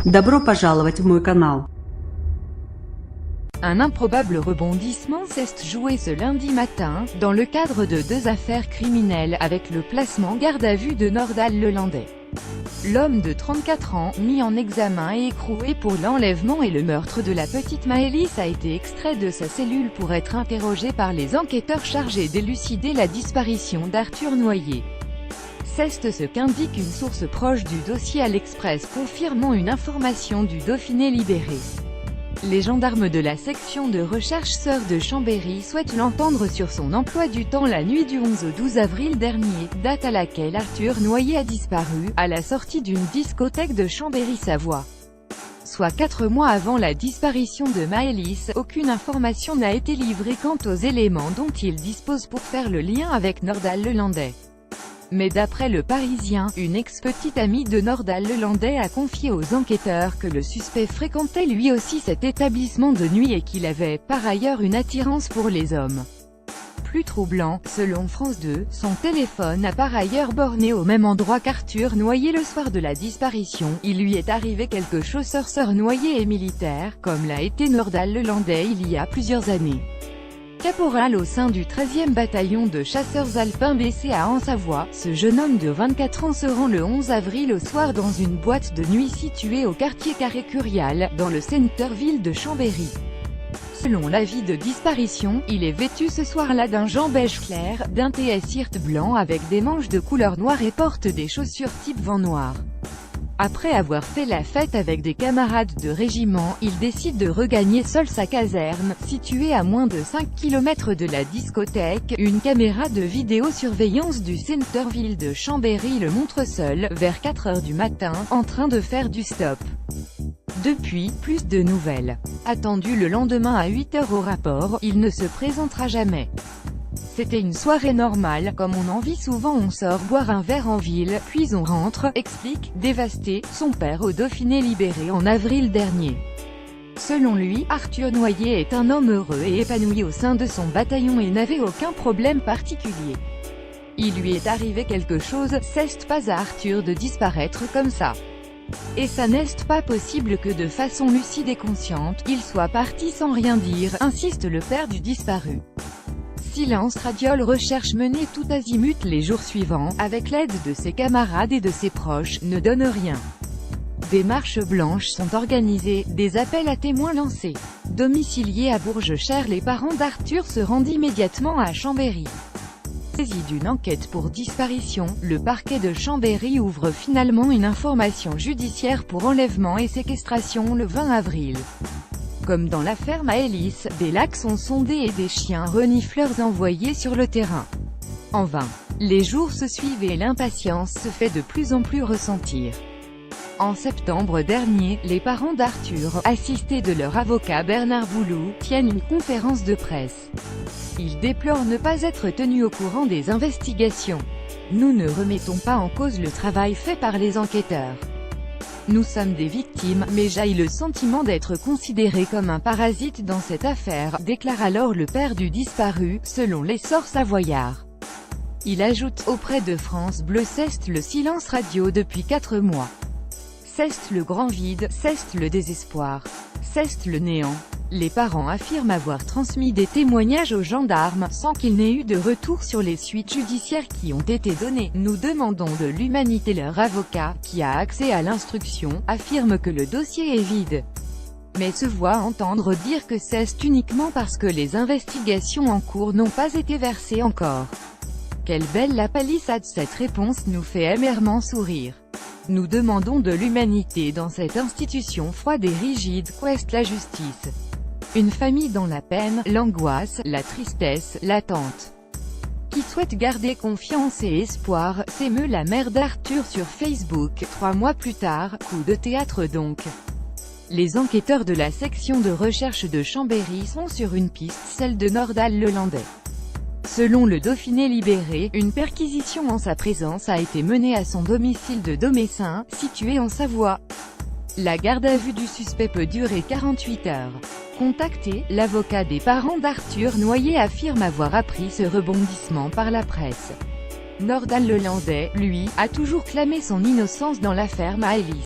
Добро пожаловать в мой канал. Un improbable rebondissement s'est joué ce lundi matin, dans le cadre de 2 affaires criminelles avec le placement garde à vue de Nordal Lelandais. L'homme de 34 ans, mis en examen et écroué pour l'enlèvement et le meurtre de la petite Maëlys a été extrait de sa cellule pour être interrogé par les enquêteurs chargés d'élucider la disparition d'Arthur Noyer. C'est ce qu'indique une source proche du dossier à l'Express confirmant une information du Dauphiné libéré. Les gendarmes de la section de recherche Sœurs de Chambéry souhaitent l'entendre sur son emploi du temps la nuit du 11 au 12 avril dernier, date à laquelle Arthur Noyer a disparu, à la sortie d'une discothèque de Chambéry-Savoie. Soit 4 mois avant la disparition de Maëlys, aucune information n'a été livrée quant aux éléments dont il dispose pour faire le lien avec Nordal Lelandais. Mais d'après Le Parisien, une ex-petite amie de Nordal Lelandais a confié aux enquêteurs que le suspect fréquentait lui aussi cet établissement de nuit et qu'il avait, par ailleurs, une attirance pour les hommes. Plus troublant, selon France 2, son téléphone a par ailleurs borné au même endroit qu'Arthur Noyer le soir de la disparition. Il lui est arrivé quelque chose. Sœur Noyer est militaire, comme l'a été Nordal Lelandais il y a plusieurs années. Caporal au sein du 13e bataillon de chasseurs alpins BCA en Savoie, ce jeune homme de 24 ans se rend le 11 avril au soir dans une boîte de nuit située au quartier Carré-Curial, dans le centre-ville de Chambéry. Selon l'avis de disparition, il est vêtu ce soir-là d'un jean beige clair, d'un t-shirt blanc avec des manches de couleur noire et porte des chaussures type vent noir. Après avoir fait la fête avec des camarades de régiment, il décide de regagner seul sa caserne, située à moins de 5 km de la discothèque. Une caméra de vidéosurveillance du centre-ville de Chambéry le montre seul, vers 4 h du matin, en train de faire du stop. Depuis, plus de nouvelles. Attendu le lendemain à 8 h au rapport, il ne se présentera jamais. C'était une soirée normale, comme on en vit souvent. On sort boire un verre en ville, puis on rentre, explique, dévasté, son père au Dauphiné libéré en avril dernier. Selon lui, Arthur Noyer est un homme heureux et épanoui au sein de son bataillon et n'avait aucun problème particulier. Il lui est arrivé quelque chose, c'est pas à Arthur de disparaître comme ça. Et ça n'est pas possible que de façon lucide et consciente, il soit parti sans rien dire, insiste le père du disparu. Silence radio. Recherche menée tout azimut les jours suivants, avec l'aide de ses camarades et de ses proches, ne donne rien. Des marches blanches sont organisées, des appels à témoins lancés. Domiciliés à Bourges-Cher, les parents d'Arthur se rendent immédiatement à Chambéry. Saisi d'une enquête pour disparition, le parquet de Chambéry ouvre finalement une information judiciaire pour enlèvement et séquestration le 20 avril. Comme dans l'affaire Maëlys, des lacs sont sondés et des chiens renifleurs envoyés sur le terrain. En vain. Les jours se suivent et l'impatience se fait de plus en plus ressentir. En septembre dernier, les parents d'Arthur, assistés de leur avocat Bernard Boulou, tiennent une conférence de presse. Ils déplorent ne pas être tenus au courant des investigations. Nous ne remettons pas en cause le travail fait par les enquêteurs. Nous sommes des victimes, mais j'ai le sentiment d'être considéré comme un parasite dans cette affaire, déclare alors le père du disparu, selon l'essor savoyard. Il ajoute, auprès de France Bleu, c'est le silence radio depuis 4 mois. C'est le grand vide, c'est le désespoir. C'est le néant. Les parents affirment avoir transmis des témoignages aux gendarmes, sans qu'il n'ait eu de retour sur les suites judiciaires qui ont été données. Nous demandons de l'humanité. Leur avocat, qui a accès à l'instruction, affirme que le dossier est vide. Mais se voit entendre dire que c'est uniquement parce que les investigations en cours n'ont pas été versées encore. Quelle belle la palissade. Cette réponse nous fait amèrement sourire. Nous demandons de l'humanité dans cette institution froide et rigide qu'est la justice. Une famille dans la peine, l'angoisse, la tristesse, l'attente. Qui souhaite garder confiance et espoir, s'émeut la mère d'Arthur sur Facebook. 3 mois plus tard, coup de théâtre donc. Les enquêteurs de la section de recherche de Chambéry sont sur une piste, celle de Nordal Lelandais. Selon le Dauphiné libéré, une perquisition en sa présence a été menée à son domicile de Domessin, situé en Savoie. La garde à vue du suspect peut durer 48 heures. Contacté, l'avocat des parents d'Arthur Noyer affirme avoir appris ce rebondissement par la presse. Nordal Lelandais, lui, a toujours clamé son innocence dans l'affaire Maëlys.